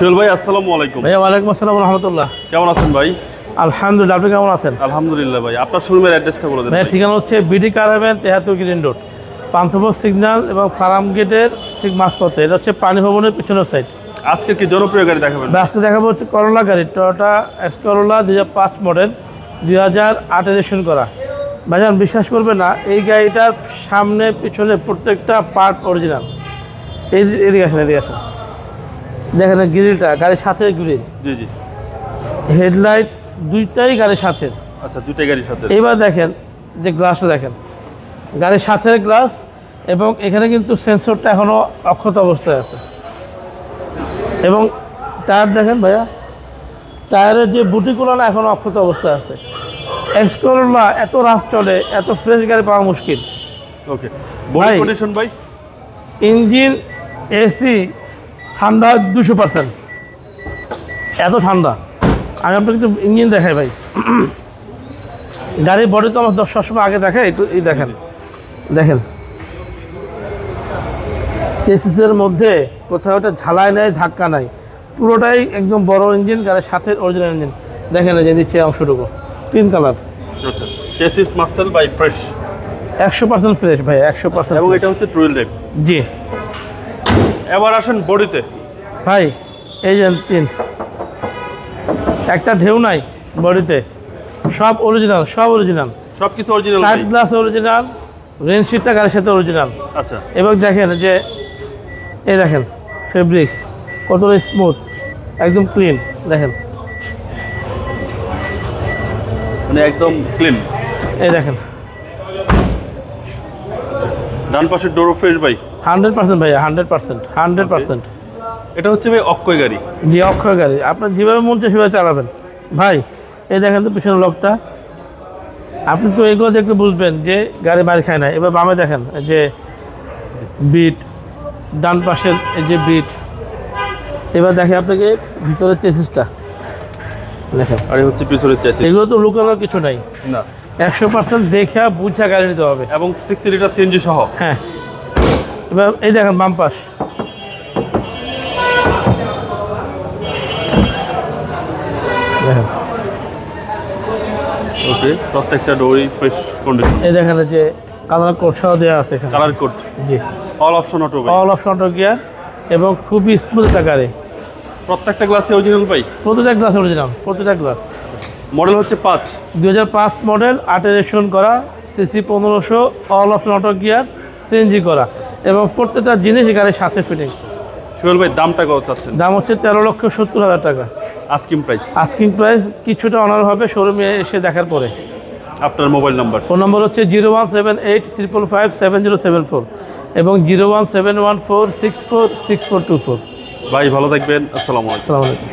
সোহেল ভাই আসসালামু আলাইকুম। ভাইয়া ওয়ালাইকুম আসসালাম রহমতুল্লাহ। কেমন আছেন ভাই? আলহামদুলিল্লাহ, আপনি কেমন আছেন? আলহামদুলিল্লাহ ভাই। আপনার শোরুমের অ্যাড্রেসটা বলে দেন। ভাইয়া ঠিকানা হচ্ছে BD caravan 73 green road, Panthapath signal এবং ফার্ম গেটের ঠিক মাঝপথে। এটা হচ্ছে পানি ভবনের পিছনের সাইড। আজকে কি জনপ্রিয় গাড়ি দেখাবেন? আজকে দেখাবো হচ্ছে করোলা গাড়ি, Toyota X Corolla 2005 model, 2008 registration করা। ভাইজান বিশ্বাস করবে না, এই গাড়িটার সামনে পিছনে প্রত্যেকটা পার্ট অরিজিনাল। এদিকে আসেন, এদিকে আসেন, দেখেন গ্রিলটা গাড়ির সাথে গ্রিল, জি জি। হেডলাইট দুইটাই গাড়ির সাথে। আচ্ছা, দুইটাই গাড়ির সাথে। এইবার দেখেন যে গ্লাসটা দেখেন, গাড়ির সাথে গ্লাস, এবং এখানে কিন্তু সেন্সরটা এখনও অক্ষত অবস্থায় আছে। এবং টায়ার দেখেন ভাইয়া, টায়ারের যে বুটিগুলো না এখনও অক্ষত অবস্থায় আছে। এক্স করোলা এত রাফ চলে, এত ফ্রেশ গাড়ি পাওয়া মুশকিল। ওকে, বডি কন্ডিশন ভাই? ইঞ্জিন, এসি, ঠান্ডা 200%, এত ঠান্ডা। আমি আপনাকে একটু ইঞ্জিন দেখাই ভাই। গাড়ির বডি তো আমার সবসময় আগে দেখায়, একটু এই দেখেন, দেখেন চেসিসের মধ্যে কোথাও একটা ঝালাই নাই, ধাক্কা নাই, পুরোটাই একদম বড় ইঞ্জিন, গাড়ির সাথে অরিজিনাল ইঞ্জিন। দেখেন এই যে নিচে অংশটুকু 3 কালার। আচ্ছা, চেসিস মাসেল বাই ফ্রেশ, 100% ফ্রেশ ভাই, 100%। এবং এটা হচ্ছে টুইল রেপ। জি। এবার আসেন বডিতে ভাই, এই যে 3, একটা ঢেউ নাই বডিতে, সব অরিজিনাল, সব অরিজিনাল, সব কিছু অরিজিনাল। সাইড গ্লাস অরিজিনাল, রেনশিটটা গাড়ির সাথে অরিজিনাল। আচ্ছা, এবং দেখেন যে এই দেখেন ফেব্রিক্স কতটা স্মুথ, একদম ক্লিন। দেখেন মানে একদম ক্লিন। এই দেখেন ডান পাশের ডোরও ফ্রেশ ভাই। 100% ভাইয়া, 100%। এটা হচ্ছে ভাই অক্ষয় গাড়ি। জি, অক্ষয় গাড়ি, আপনার যেভাবে মন চায় সেভাবে চালাবেন ভাই। এই দেখেন তো পিছনের লকটা, আপনি তো এগুলো দেখলে বুঝবেন যে গাড়ি মারি খায় না। এবার বামে দেখেন যে বিট, ডান পাশের এই যে বিট। এবার দেখে আপনাকে ভিতরের চেসিসটা দেখেন, আর এই হচ্ছে পিছনের চেসিস। এগুলো তো লুকানোর কিছু নাই, না, 100% দেখা বুঝা গাড়ি নিতে হবে। এবং 60 লিটার সিএনজি সহ। হ্যাঁ, এবার এই দেখেন বাম পাশ, দেখেন। ওকে, প্রত্যেকটা ডোরই ফ্রেশ কন্ডিশন। এই দেখেন যে কালার কোড সহ দেওয়া আছে এখানে। কালার কোড, জি, অল অপশন অটো ভাই। অল অপশন অটো গিয়ার, এবং খুবই স্মুথ একটা গাড়ি। প্রত্যেকটা গ্লাসে অরিজিনাল ভাই। প্রতিটা গ্লাস অরিজিনাল, প্রতিটা গ্লাস। মডেল হচ্ছে 5, 2005 মডেল, 8 রেজিস্ট্রেশন করা, CC 1500, all option auto gear, CNG করা, এবং প্রত্যেকটা জিনিস গাড়ির সাথে ফিটিংস। সোহেল ভাই দামটা কত চাচ্ছেন? দাম হচ্ছে 13,70,000 টাকা আস্কিং প্রাইস। আস্কিং প্রাইস, কিছুটা অনার হবে শোরুমে এসে দেখার পরে। আপনার মোবাইল নাম্বার? ফোন নম্বর হচ্ছে 01785557074 এবং 01714646424। ভাই ভালো থাকবেন, আসসালামু আলাইকুম। আসসালামু আলাইকুম।